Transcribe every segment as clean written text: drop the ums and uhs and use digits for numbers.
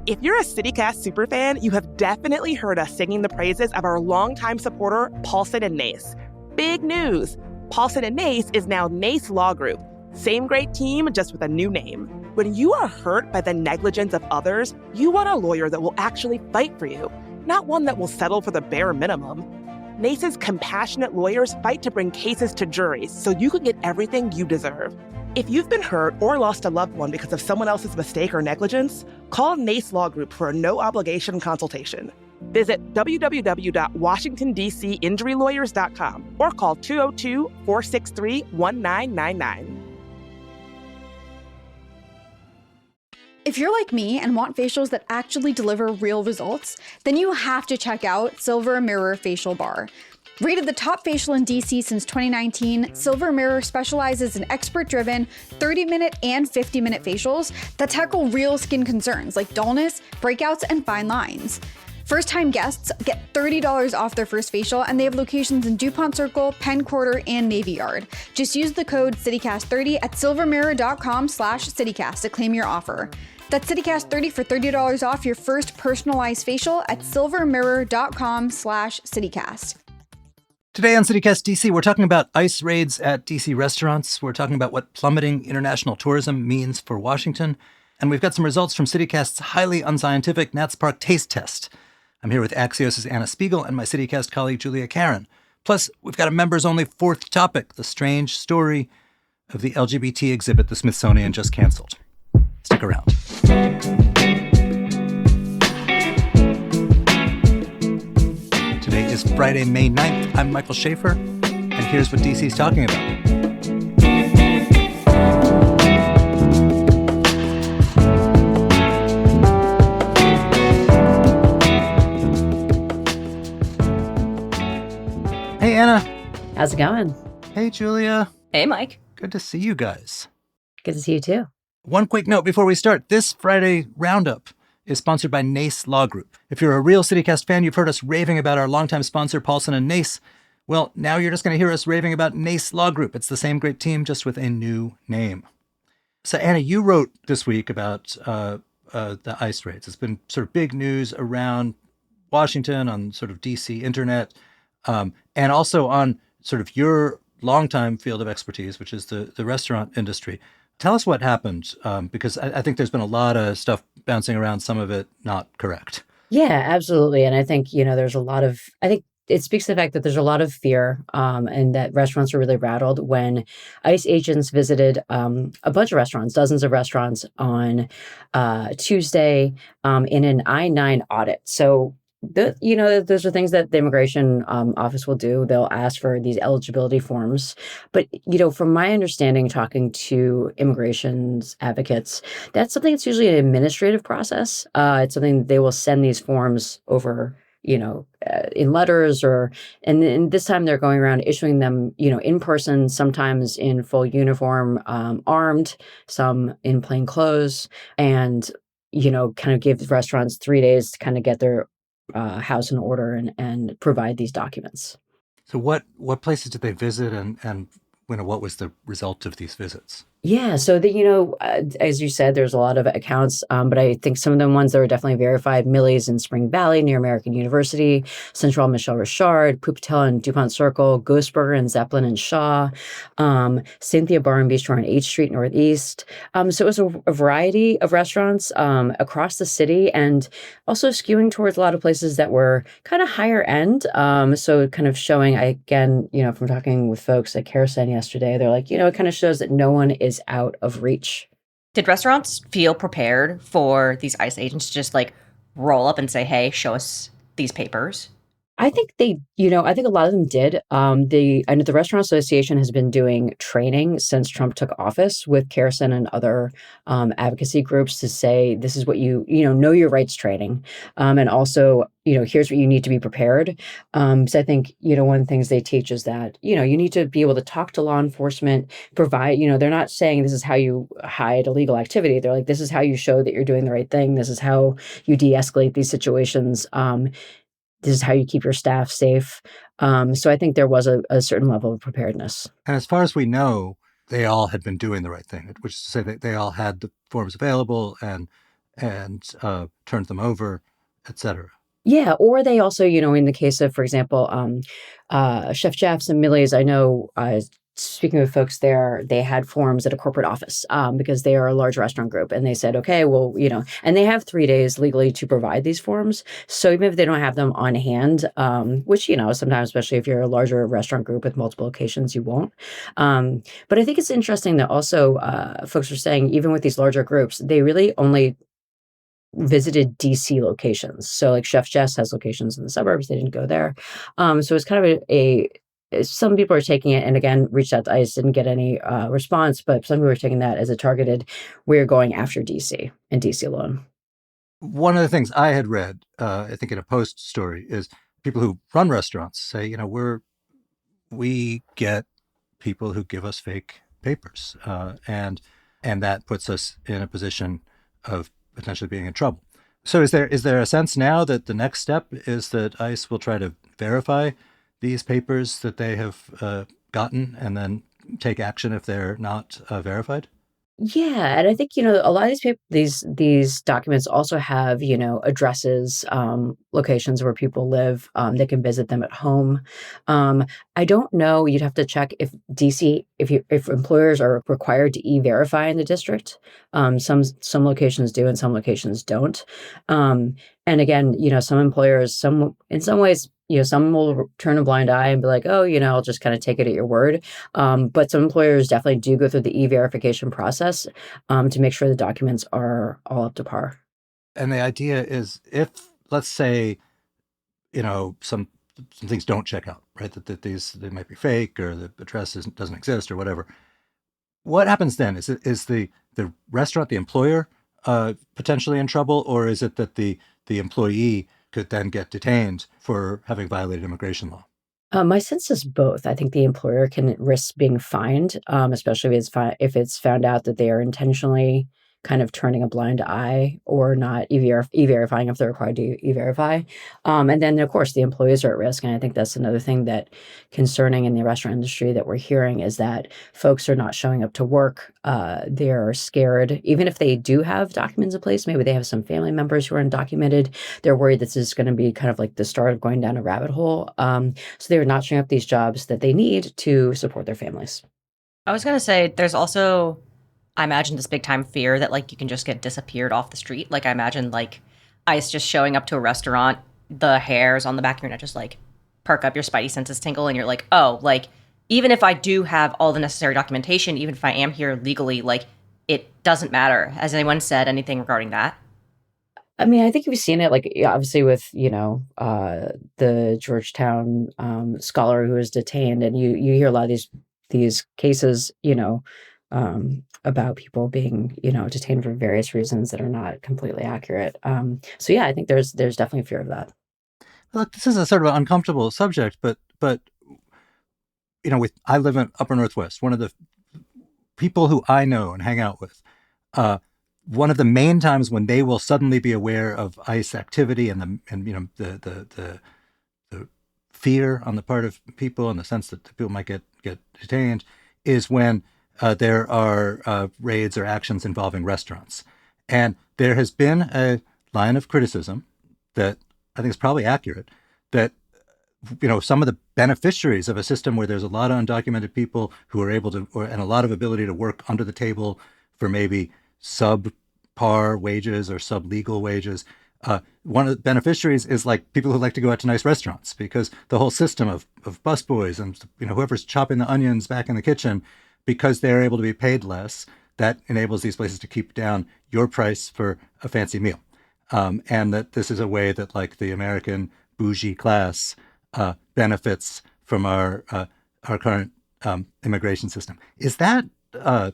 If you're a CityCast superfan, you have definitely heard us singing the praises of our longtime supporter, Paulson and Nace. Big news! Paulson and Nace is now Nace Law Group. Same great team, just with a new name. When you are hurt by the negligence of others, you want a lawyer that will actually fight for you, not one that will settle for the bare minimum. Nace's compassionate lawyers fight to bring cases to juries so you can get everything you deserve. If you've been hurt or lost a loved one because of someone else's mistake or negligence, call Nace Law Group for a no-obligation consultation. Visit www.washingtondcinjurylawyers.com or call 202-463-1999. If you're like me and want facials that actually deliver real results, then you have to check out Silver Mirror Facial Bar. Rated the top facial in DC since 2019, Silver Mirror specializes in expert-driven 30-minute and 50-minute facials that tackle real skin concerns like dullness, breakouts, and fine lines. First-time guests get $30 off their first facial, and they have locations in DuPont Circle, Penn Quarter, and Navy Yard. Just use the code CityCast30 at silvermirror.com/CityCast to claim your offer. That's CityCast30 for $30 off your first personalized facial at silvermirror.com/CityCast. Today on CityCast DC, we're talking about ICE raids at DC restaurants. We're talking about what plummeting international tourism means for Washington. And we've got some results from CityCast's highly unscientific Nats Park taste test. I'm here with Axios' Anna Spiegel and my CityCast colleague, Julia Caron. Plus, we've got a members-only fourth topic, the strange story of the LGBT exhibit the Smithsonian just canceled. Stick around. Today is Friday, May 9th. I'm Michael Schaefer, and here's what DC's talking about. Hey, Anna. How's it going? Hey, Julia. Hey, Mike. Good to see you guys. Good to see you, too. One quick note before we start. This Friday Roundup is sponsored by Nace Law Group. If you're a real CityCast fan, you've heard us raving about our longtime sponsor, Paulson and Nace. Well, now you're just going to hear us raving about Nace Law Group. It's the same great team, just with a new name. So, Anna, you wrote this week about the ICE raids. It's been sort of big news around Washington, on sort of DC internet, and also on sort of your longtime field of expertise, which is the restaurant industry. Tell us what happened, because I think there's been a lot of stuff bouncing around, some of it not correct. Yeah, absolutely. And I think, there's a lot of, I think it speaks to the fact that there's a lot of fear and that restaurants are really rattled when ICE agents visited a bunch of restaurants, dozens of restaurants on Tuesday in an I-9 audit. So those are things that the immigration office will do. They'll ask for these eligibility forms. But, from my understanding, talking to immigration's advocates, that's something that's usually an administrative process. It's something that they will send these forms over, in letters and this time they're going around issuing them, in person, sometimes in full uniform, armed, some in plain clothes, and, kind of give restaurants 3 days to kind of get their house in order and provide these documents. So what places did they visit and what was the result of these visits? Yeah, so as you said, there's a lot of accounts, but I think some of the ones that were definitely verified: Millie's in Spring Valley near American University, Central Michel Richard, Pupatella in DuPont Circle, Ghost Burger in Zeppelin and Shaw, Cynthia Bar and Bistro on H Street Northeast. So it was a variety of restaurants across the city, and also skewing towards a lot of places that were kind of higher end. So kind of showing, again, from talking with folks at Kerosene yesterday, they're like, it kind of shows that no one is out of reach. Did restaurants feel prepared for these ICE agents to just roll up and say, hey, show us these papers? I think I think a lot of them did. I know the Restaurant Association has been doing training since Trump took office with Kerosene and other advocacy groups to say, this is what know your rights training. And also, here's what you need to be prepared. So I think, one of the things they teach is that, you need to be able to talk to law enforcement, provide, they're not saying this is how you hide illegal activity. They're like, this is how you show that you're doing the right thing. This is how you de-escalate these situations. This is how you keep your staff safe. So I think there was a certain level of preparedness. And as far as we know, they all had been doing the right thing, which is to say that they all had the forms available and and turned them over, etc. Yeah, or they also, in the case of, for example, Chef Jeff's and Millie's, I know, speaking with folks there, they had forms at a corporate office because they are a large restaurant group. And they said, okay, well, and they have 3 days legally to provide these forms. So even if they don't have them on hand, which, sometimes, especially if you're a larger restaurant group with multiple locations, you won't. But I think it's interesting that also folks are saying, even with these larger groups, they really only visited DC locations. So like Chef Jess has locations in the suburbs. They didn't go there. So it's kind of some people are taking it, and again, reached out to ICE, didn't get any response, but some people are taking that as a targeted, we're going after DC and DC alone. One of the things I had read, I think in a Post story, is people who run restaurants say, we get people who give us fake papers, and that puts us in a position of potentially being in trouble. So is there a sense now that the next step is that ICE will try to verify these papers that they have gotten and then take action if they're not verified? Yeah, and I think a lot of these documents also have addresses, locations where people live. They can visit them at home. I don't know. You'd have to check if DC if employers are required to e-verify in the district. Some locations do and some locations don't. And again, some employers, in some ways, some will turn a blind eye and be like, oh, I'll just kind of take it at your word. But some employers definitely do go through the e-verification process to make sure the documents are all up to par. And the idea is, if, let's say, some things don't check out, right? That they might be fake, or the address doesn't exist, or whatever. What happens then? Is the restaurant, the employer, potentially in trouble, or is it that the employee could then get detained for having violated immigration law? My sense is both. I think the employer can risk being fined, especially if it's found out that they are intentionally kind of turning a blind eye or not e-verifying if they're required to e-verify. And then, of course, the employees are at risk. And I think that's another thing that concerning in the restaurant industry that we're hearing is that folks are not showing up to work. They're scared. Even if they do have documents in place, maybe they have some family members who are undocumented. They're worried this is going to be kind of like the start of going down a rabbit hole. So they're not showing up these jobs that they need to support their families. I was going to say, there's also, I imagine, this big time fear that like you can just get disappeared off the street. Like I imagine like ICE just showing up to a restaurant, the hairs on the back of your neck just like perk up, your spidey senses tingle, and you're like, oh, like even if I do have all the necessary documentation, even if I am here legally, like it doesn't matter. Has anyone said anything regarding that? I mean, I think we've seen it, like, obviously with, the Georgetown scholar who was detained, and you hear a lot of these cases, about people being, detained for various reasons that are not completely accurate. So yeah, I think there's definitely a fear of that. Look, this is a sort of an uncomfortable subject, but I live in Upper Northwest. One of the people who I know and hang out with, one of the main times when they will suddenly be aware of ICE activity and the fear on the part of people, in the sense that people might get detained, is when there are raids or actions involving restaurants. And there has been a line of criticism that I think is probably accurate, that some of the beneficiaries of a system where there's a lot of undocumented people who are able to, and a lot of ability to work under the table for maybe subpar wages or sub-legal wages. One of the beneficiaries is like people who like to go out to nice restaurants, because the whole system of busboys and whoever's chopping the onions back in the kitchen, because they're able to be paid less, that enables these places to keep down your price for a fancy meal. And that this is a way that like the American bougie class benefits from our current immigration system. Is that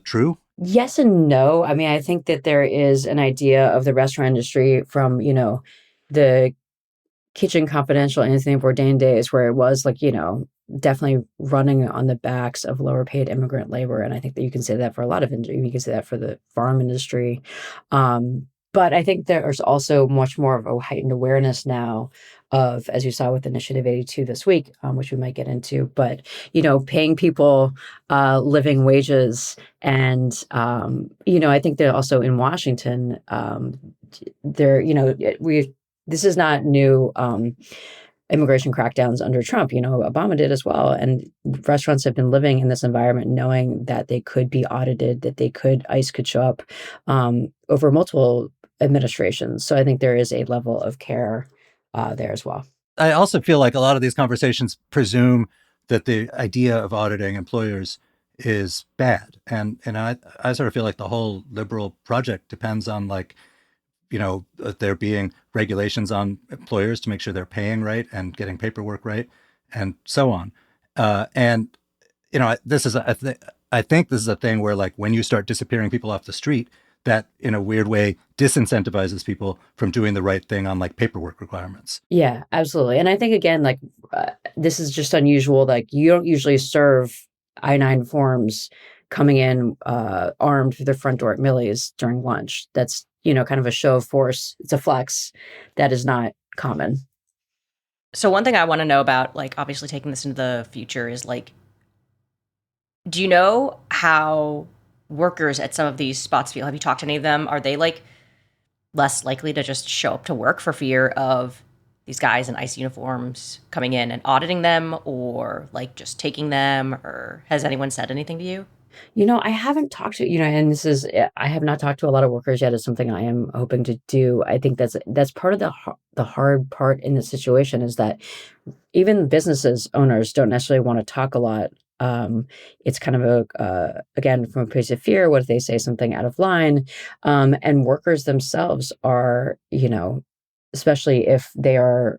true? Yes and no. I mean, I think that there is an idea of the restaurant industry from, the Kitchen Confidential, Anthony Bourdain days, where it was like, definitely running on the backs of lower paid immigrant labor. And I think that you can say that for a lot of industry. You can say that for the farm industry. But I think there's also much more of a heightened awareness now of, as you saw with Initiative 82 this week, which we might get into, but, paying people living wages. And, I think that also in Washington, there, this is not new. Immigration crackdowns under Trump, Obama did as well. And restaurants have been living in this environment knowing that they could be audited, that ICE could show up over multiple administrations. So I think there is a level of care there as well. I also feel like a lot of these conversations presume that the idea of auditing employers is bad. And I sort of feel like the whole liberal project depends on there being regulations on employers to make sure they're paying right and getting paperwork right and so on. This is I think this is a thing where when you start disappearing people off the street, that in a weird way disincentivizes people from doing the right thing on paperwork requirements. Yeah, absolutely. And I think again, this is just unusual. You don't usually serve I-9 forms coming in armed through the front door at Millie's during lunch. That's kind of a show of force. It's a flex that is not common. So one thing I want to know about, obviously taking this into the future is do you know how workers at some of these spots feel? Have you talked to any of them? Are they less likely to just show up to work for fear of these guys in ICE uniforms coming in and auditing them, or just taking them? Or has anyone said anything to you? I haven't talked to, I have not talked to a lot of workers yet. It's something I am hoping to do. I think that's part of the hard part in the situation, is that even owners don't necessarily want to talk a lot. It's kind of again, from a place of fear. What if they say something out of line? And workers themselves are, especially if they are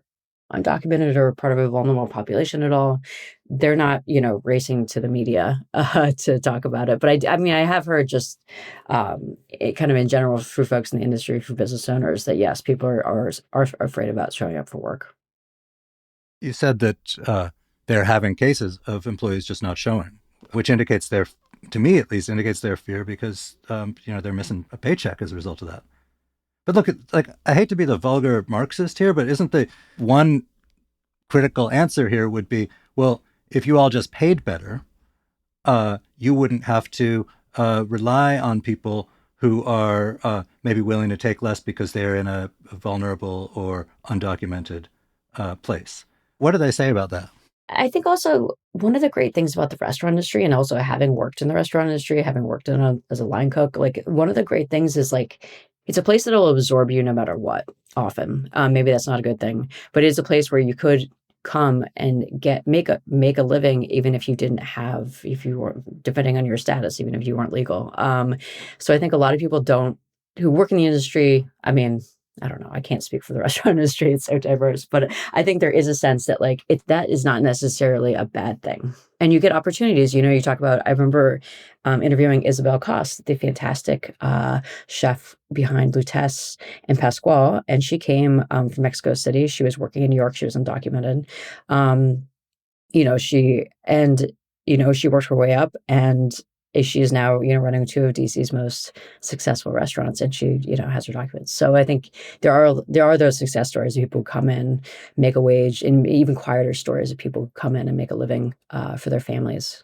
undocumented or part of a vulnerable population at all, they're not, racing to the media to talk about it. But I have heard just kind of in general for folks in the industry, for business owners, that yes, people are afraid about showing up for work. You said that they're having cases of employees just not showing, which indicates to me at least, indicates their fear because they're missing a paycheck as a result of that. But look, I hate to be the vulgar Marxist here, but isn't the one critical answer here would be, well, if you all just paid better, you wouldn't have to rely on people who are maybe willing to take less because they're in a vulnerable or undocumented place. What do they say about that? I think also one of the great things about the restaurant industry, and also having worked in the restaurant industry, having worked as a line cook, one of the great things is it's a place that will absorb you no matter what. Often, maybe that's not a good thing, but it's a place where you could come and make a living, even if you weren't, depending on your status, even if you weren't legal. So I think a lot of people who work in the industry. I don't know. I can't speak for the restaurant industry. It's so diverse, but I think there is a sense that that is not necessarily a bad thing. And you get opportunities. You talk about, I remember interviewing Isabel Cost, the fantastic chef behind Lutece and Pasquale. And she came from Mexico City. She was working in New York. She was undocumented. She worked her way up, and she is now, running two of DC's most successful restaurants, and she, has her documents. So I think there are those success stories of people who come in, make a wage, and even quieter stories of people who come in and make a living for their families.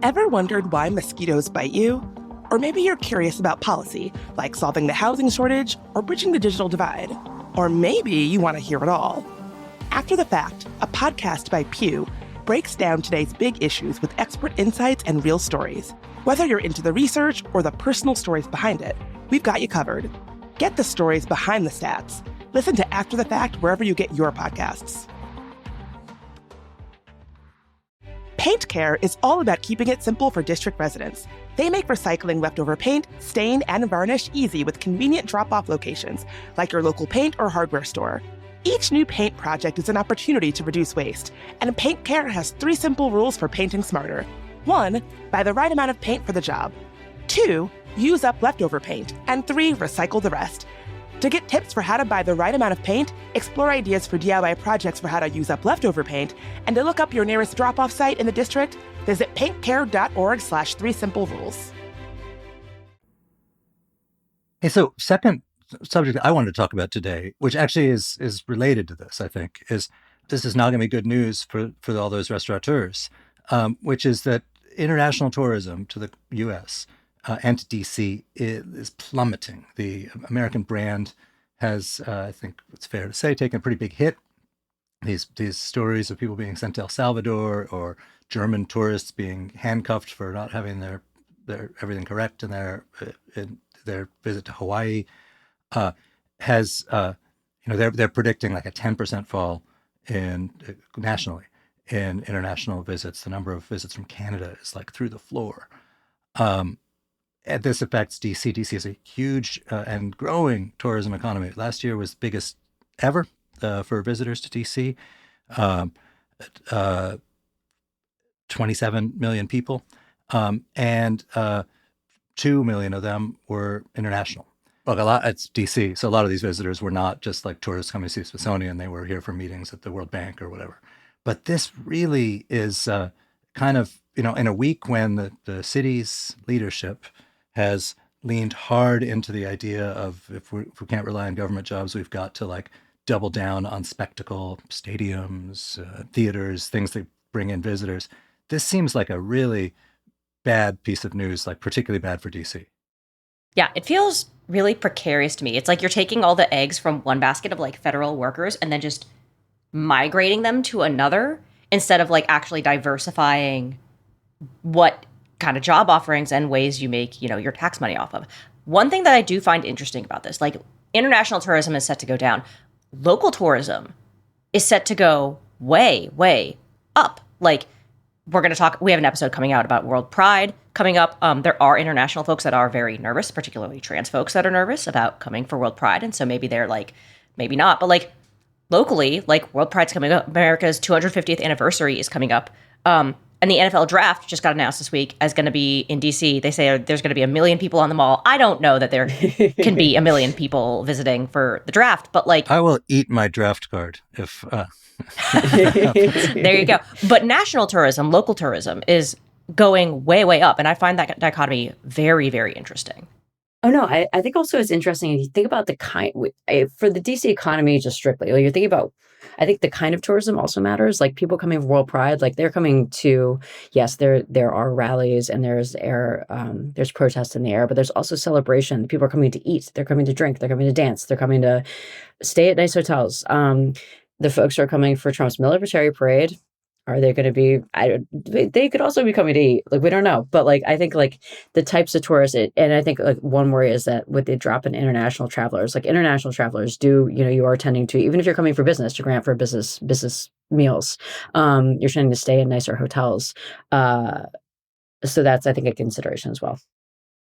Ever wondered why mosquitoes bite you? Or maybe you're curious about policy, like solving the housing shortage or bridging the digital divide. Or maybe you want to hear it all. After the Fact, a podcast by Pew, breaks down today's big issues with expert insights and real stories. Whether you're into the research or the personal stories behind it, we've got you covered. Get the stories behind the stats. Listen to After the Fact wherever you get your podcasts. Paint Care is all about keeping it simple for district residents. They make recycling leftover paint, stain, and varnish easy with convenient drop-off locations, like your local paint or hardware store. Each new paint project is an opportunity to reduce waste, and Paint Care has 3 simple rules for painting smarter. 1, buy the right amount of paint for the job. 2, use up leftover paint. And 3, recycle the rest. To get tips for how to buy the right amount of paint, explore ideas for DIY projects for how to use up leftover paint, and to look up your nearest drop-off site in the district, visit paintcare.org/3simplerules. Hey, so second subject I wanted to talk about today, which actually is related to this, I think, is this is not going to be good news for all those restaurateurs, which is that international tourism to the U.S. And to D.C. is plummeting. The American brand has, I think it's fair to say, taken a pretty big hit. These stories of people being sent to El Salvador or German tourists being handcuffed for not having their everything correct in their visit to Hawaii has they're predicting like a 10% fall in nationally in international visits. The number of visits from Canada is like through the floor. And this affects DC. DC is a huge and growing tourism economy. Last year was the biggest ever for visitors to DC. 27 million people, and 2 million of them were international. Look, it's DC, so a lot of these visitors were not just like tourists coming to see Smithsonian. They were here for meetings at the World Bank or whatever. But this really is kind of, in a week when the city's leadership has leaned hard into the idea of if we can't rely on government jobs, we've got to like double down on spectacle, stadiums, theaters, things that bring in visitors. This seems like a really bad piece of news, like particularly bad for DC. Yeah, it feels really precarious to me. It's like you're taking all the eggs from one basket of like federal workers and then just migrating them to another instead of like actually diversifying what kind of job offerings and ways you make, your tax money off of. One thing that I do find interesting about this, like international tourism is set to go down. Local tourism is set to go way, way up. Like we have an episode coming out about World Pride coming up. There are international folks that are very nervous, particularly trans folks that are nervous about coming for World Pride. And so maybe they're like, maybe not. But like locally, like World Pride's coming up. America's 250th anniversary is coming up. And the NFL draft just got announced this week as going to be in DC. They say there's going to be 1 million people on the mall. I don't know that there can be 1 million people visiting for the draft, but like... I will eat my draft card if... There you go. But national tourism, local tourism is going way, way up. And I find that dichotomy very, very interesting. Oh, no, I think also it's interesting. You think about for the DC economy, just strictly, like you're thinking about, I think the kind of tourism also matters. Like people coming for World Pride, like they're coming to, yes, there are rallies and there's protests in the air, but there's also celebration. People are coming to eat, they're coming to drink, they're coming to dance, they're coming to stay at nice hotels. The folks who are coming for Trump's military parade, are they going to be? They could also be coming to eat. Like we don't know, but like I think like the types of tourists, and I think like one worry is that with the drop in international travelers, like international travelers do, you are tending to, even if you're coming for business, to grant for business meals, you're tending to stay in nicer hotels. So that's I think a consideration as well.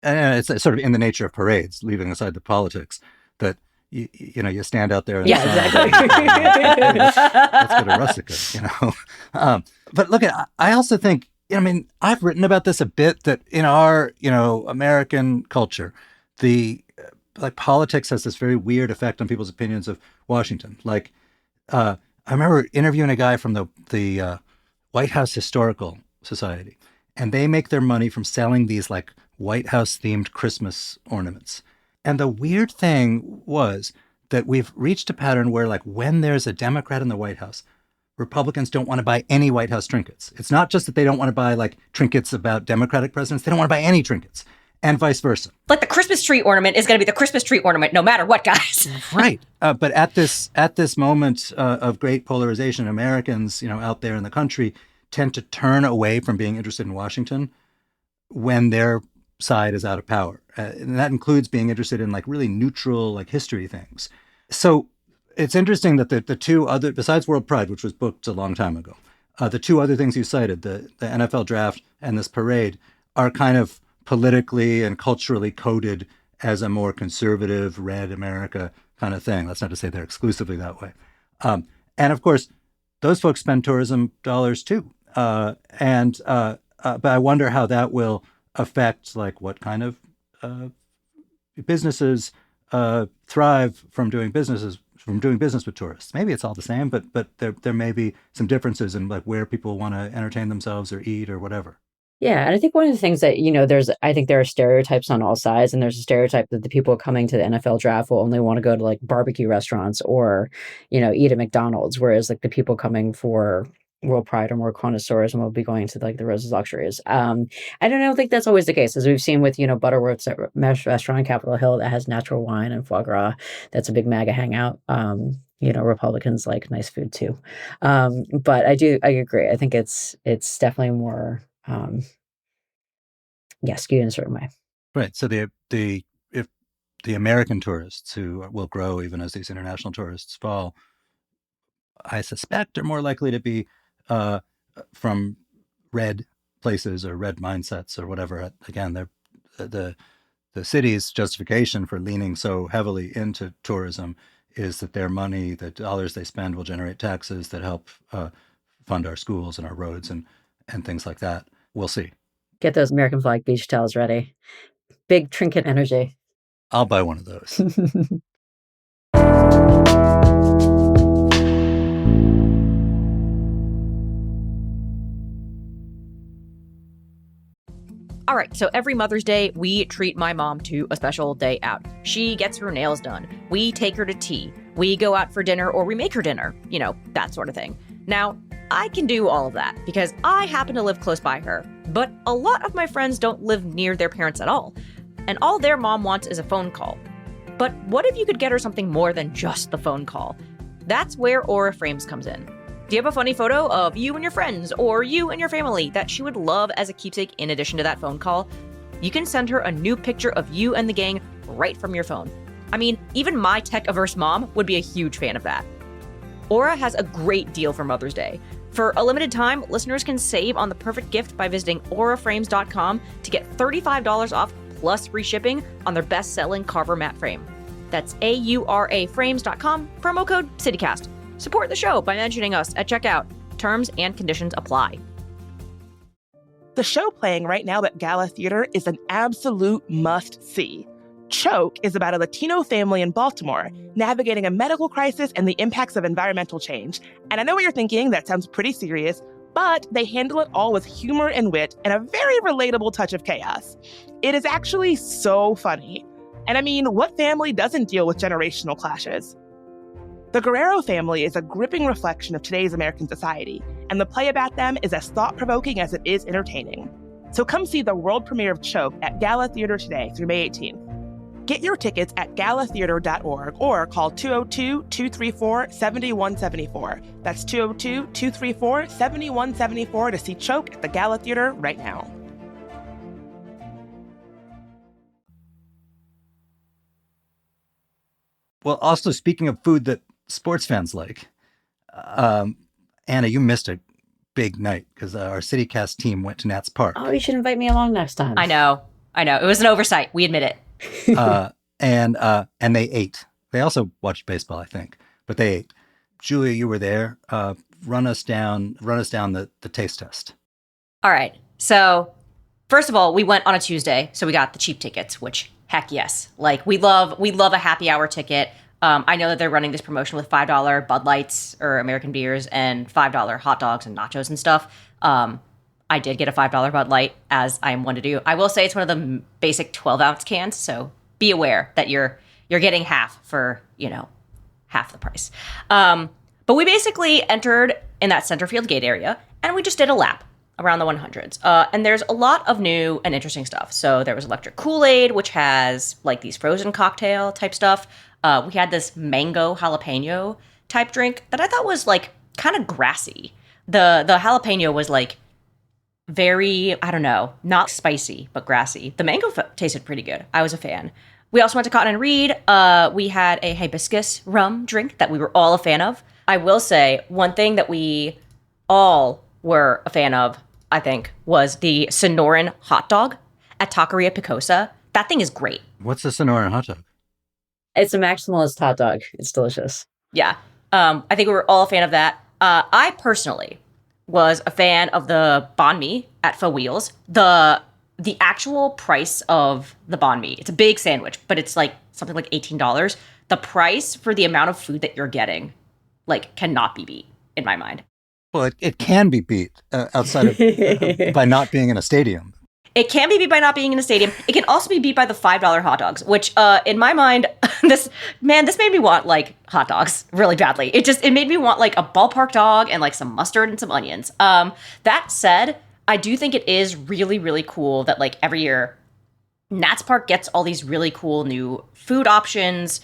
And it's sort of in the nature of parades, leaving aside the politics, that. You stand out there. Yeah, exactly. Let's go to Rustica, But look, I also think, I've written about this a bit, that in our, American culture, like politics has this very weird effect on people's opinions of Washington. Like, I remember interviewing a guy from the White House Historical Society, and they make their money from selling these like White House themed Christmas ornaments. And the weird thing was that we've reached a pattern where, like, when there's a Democrat in the White House, Republicans don't want to buy any White House trinkets. It's not just that they don't want to buy, like, trinkets about Democratic presidents. They don't want to buy any trinkets, and vice versa. Like the Christmas tree ornament is going to be the Christmas tree ornament no matter what, guys. Right. But at this moment of great polarization, Americans, out there in the country tend to turn away from being interested in Washington when they're side is out of power. And that includes being interested in like really neutral, like history things. So it's interesting that the two other, besides World Pride, which was booked a long time ago, the two other things you cited, the NFL draft and this parade, are kind of politically and culturally coded as a more conservative, red America kind of thing. That's not to say they're exclusively that way. And of course, those folks spend tourism dollars too. But I wonder how that will affect like what kind of businesses thrive from doing business with tourists. Maybe it's all the same, but there may be some differences in like where people want to entertain themselves or eat or whatever. Yeah, and I think one of the things that, I think there are stereotypes on all sides, and there's a stereotype that the people coming to the NFL draft will only want to go to like barbecue restaurants or, eat at McDonald's, whereas like the people coming for World Pride are more connoisseurs and will be going to like the Rose's Luxuries. I don't think that's always the case, as we've seen with, Butterworth's at Mesh Restaurant in Capitol Hill that has natural wine and foie gras. That's a big MAGA hangout. Republicans like nice food too. But I agree. I think it's definitely more, skewed in a certain way. Right. So if the American tourists who will grow even as these international tourists fall, I suspect are more likely to be from red places or red mindsets or whatever. Again, the city's justification for leaning so heavily into tourism is that their money, the dollars they spend, will generate taxes that help fund our schools and our roads and things like that. We'll see. Get those American flag beach towels ready. Big trinket energy. I'll buy one of those. All right, so every Mother's Day, we treat my mom to a special day out. She gets her nails done. We take her to tea. We go out for dinner or we make her dinner. That sort of thing. Now, I can do all of that because I happen to live close by her. But a lot of my friends don't live near their parents at all. And all their mom wants is a phone call. But what if you could get her something more than just the phone call? That's where Aura Frames comes in. Do you have a funny photo of you and your friends or you and your family that she would love as a keepsake in addition to that phone call? You can send her a new picture of you and the gang right from your phone. I mean, even my tech-averse mom would be a huge fan of that. Aura has a great deal for Mother's Day. For a limited time, listeners can save on the perfect gift by visiting auraframes.com to get $35 off plus free shipping on their best-selling Carver matte frame. That's auraframes.com, promo code CityCast. Support the show by mentioning us at checkout. Terms and conditions apply. The show playing right now at Gala Theater is an absolute must-see. Choke is about a Latino family in Baltimore navigating a medical crisis and the impacts of environmental change. And I know what you're thinking, that sounds pretty serious, but they handle it all with humor and wit and a very relatable touch of chaos. It is actually so funny. And I mean, what family doesn't deal with generational clashes? The Guerrero family is a gripping reflection of today's American society, and the play about them is as thought-provoking as it is entertaining. So come see the world premiere of Choke at Gala Theater today through May 18th. Get your tickets at galatheater.org or call 202-234-7174. That's 202-234-7174 to see Choke at the Gala Theater right now. Well, also speaking of food that sports fans like, Anna, you missed a big night because our CityCast team went to Nats Park. Oh, you should invite me along next time. I know. It was an oversight. We admit it. And they ate. They also watched baseball, I think, but they ate. Julia, you were there. Run us down the taste test. All right. So first of all, we went on a Tuesday, so we got the cheap tickets, which heck yes. Like we love a happy hour ticket. I know that they're running this promotion with $5 Bud Lights or American beers and $5 hot dogs and nachos and stuff. I did get a $5 Bud Light, as I am one to do. I will say it's one of the basic 12-ounce cans, so be aware that you're getting half for, half the price. But we basically entered in that center field gate area, and we just did a lap around the 100s. And there's a lot of new and interesting stuff. So there was electric Kool-Aid, which has like these frozen cocktail type stuff. We had this mango jalapeno type drink that I thought was like kind of grassy. The jalapeno was like very, I don't know, not spicy, but grassy. The mango tasted pretty good. I was a fan. We also went to Cotton and Reed. We had a hibiscus rum drink that we were all a fan of. I will say one thing that we all were a fan of, I think, was the Sonoran hot dog at Taqueria Picosa. That thing is great. What's the Sonoran hot dog? It's a maximalist hot dog. It's delicious. Yeah. I think we were all a fan of that. I personally was a fan of the banh mi at Pho Wheels. The actual price of the banh mi, it's a big sandwich, but it's like something like $18. The price for the amount of food that you're getting, like, cannot be beat in my mind. Well, it can be beat outside of by not being in a stadium. It can be beat by not being in a stadium. It can also be beat by the $5 hot dogs, which, in my mind, this made me want like hot dogs really badly. It made me want like a ballpark dog and like some mustard and some onions. That said, I do think it is really, really cool that like every year Nats Park gets all these really cool new food options.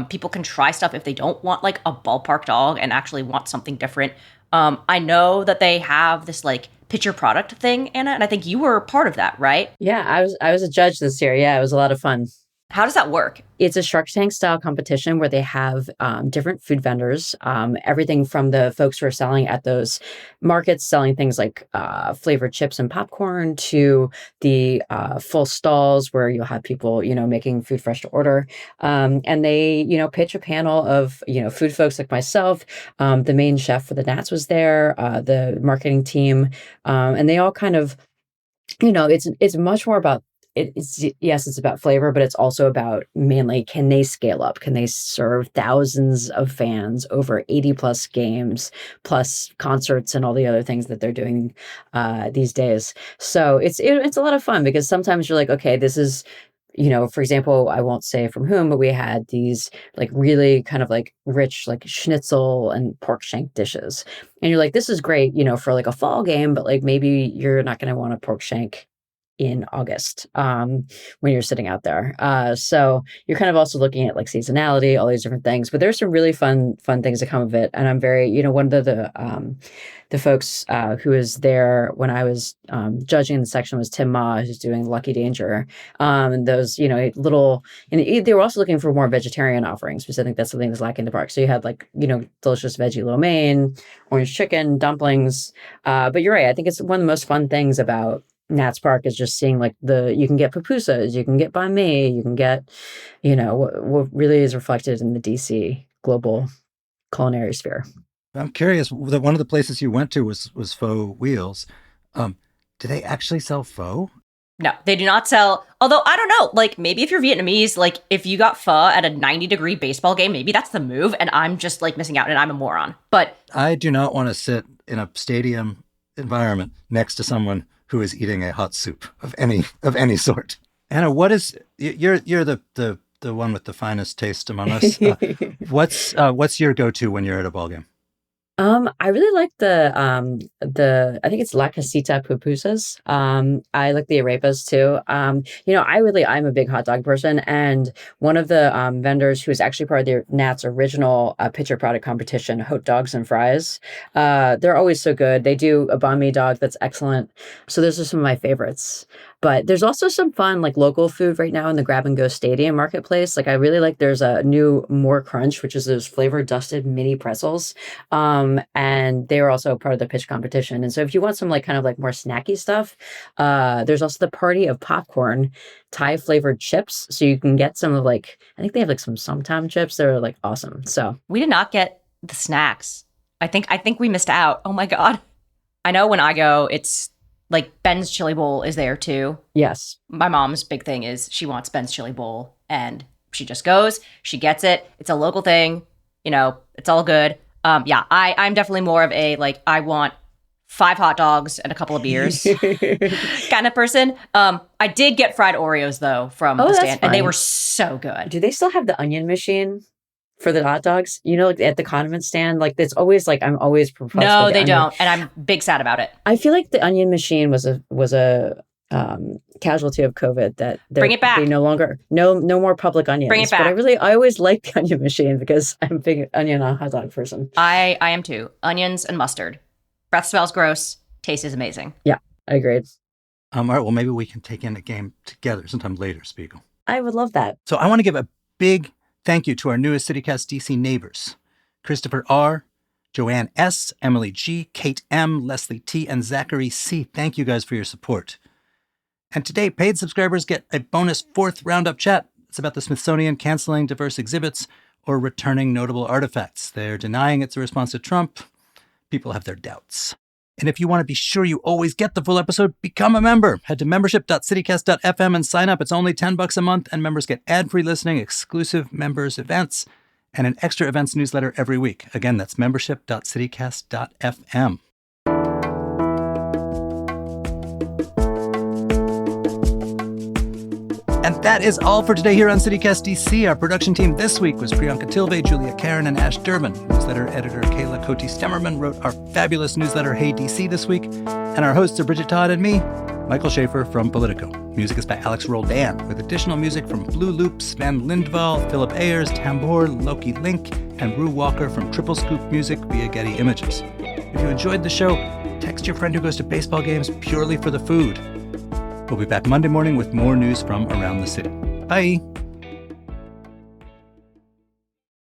People can try stuff if they don't want like a ballpark dog and actually want something different. I know that they have this like pitcher product thing, Anna, and I think you were part of that, right? Yeah, I was a judge this year. Yeah, it was a lot of fun. How does that work? It's a Shark Tank style competition where they have different food vendors, everything from the folks who are selling at those markets, selling things like flavored chips and popcorn, to the full stalls where you'll have people, making food fresh to order. And they, pitch a panel of, food folks like myself. The main chef for the Nats was there, the marketing team, and they all kind of, it's much more about it's about flavor, but it's also about mainly, can they scale up? Can they serve thousands of fans over 80 plus games, plus concerts and all the other things that they're doing these days? So it's a lot of fun, because sometimes you're like, okay, this is, for example, I won't say from whom, but we had these like really kind of like rich, like schnitzel and pork shank dishes. And you're like, this is great, for like a fall game, but like maybe you're not going to want a pork shank in August when you're sitting out there. So you're kind of also looking at like seasonality, all these different things. But there's some really fun things that come of it. And I'm very, one of the folks who was there when I was judging the section was Tim Ma, who's doing Lucky Danger. And those, little, and they were also looking for more vegetarian offerings, because I think that's something that's lacking in the park. So you had like, delicious veggie lo mein, orange chicken, dumplings. But you're right. I think it's one of the most fun things about Nats Park is just seeing like you can get pupusas, you can get banh mi, you can get, what really is reflected in the DC global culinary sphere. I'm curious, one of the places you went to was Faux Wheels. Do they actually sell pho? No, they do not sell. Although, I don't know, like maybe if you're Vietnamese, like if you got pho at a 90-degree baseball game, maybe that's the move, and I'm just like missing out and I'm a moron. But I do not want to sit in a stadium environment next to someone who is eating a hot soup of any sort. Anna, what is you're the one with the finest taste among us? What's your go-to when you're at a ball game? I really like the I think it's La Casita pupusas. I like the arepas too. I'm a big hot dog person, and one of the vendors who is actually part of the Nats original pitcher product competition, Hot Dogs and Fries, they're always so good. They do a banh mi dog that's excellent. So those are some of my favorites. But there's also some fun like local food right now in the Grab and Go Stadium marketplace. Like I really like, there's a new More Crunch, which is those flavored dusted mini pretzels. And they were also part of the pitch competition. And so if you want some like kind of like more snacky stuff, there's also the Party of Popcorn Thai flavored chips. So you can get some of like, I think they have like some Somtam chips that are like awesome. So we did not get the snacks. I think we missed out. Oh my God. I know when I go, it's like Ben's Chili Bowl is there too. Yes. My mom's big thing is she wants Ben's Chili Bowl, and she just goes, she gets it. It's a local thing. It's all good. I'm definitely more of a, like, I want 5 hot dogs and a couple of beers kind of person. I did get fried Oreos though from the stand, and they were so good. Do they still have the onion machine for the hot dogs? Like at the condiment stand, like it's always like, I'm always perplexed. No, they don't. And I'm big sad about it. I feel like the onion machine was a casualty of COVID, that bring it back. They no more public onions. Bring it back. But I always like the onion machine because I'm a big onion on hot dog person. I am too. Onions and mustard. Breath smells gross. Taste is amazing. Yeah, I agreed. All right, well, maybe we can take in a game together sometime later, Spiegel. I would love that. So I want to give a big thank you to our newest CityCast DC neighbors, Christopher R., Joanne S., Emily G., Kate M., Leslie T., and Zachary C. Thank you guys for your support. And today, paid subscribers get a bonus 4th roundup chat. It's about the Smithsonian canceling diverse exhibits or returning notable artifacts. They're denying it's a response to Trump. People have their doubts. And if you want to be sure you always get the full episode, become a member. Head to membership.citycast.fm and sign up. It's only $10 a month, and members get ad-free listening, exclusive members events, and an extra events newsletter every week. Again, that's membership.citycast.fm. And that is all for today here on CityCast DC. Our production team this week was Priyanka Tilve, Julia Karen, and Ash Durbin. Newsletter editor Kayla Cote-Stemmerman wrote our fabulous newsletter Hey DC this week. And our hosts are Bridget Todd and me, Michael Schaefer from Politico. Music is by Alex Roldan, with additional music from Blue Loop, Sven Lindvall, Philip Ayers, Tambor, Loki Link, and Rue Walker from Triple Scoop Music via Getty Images. If you enjoyed the show, text your friend who goes to baseball games purely for the food. We'll be back Monday morning with more news from around the city. Bye!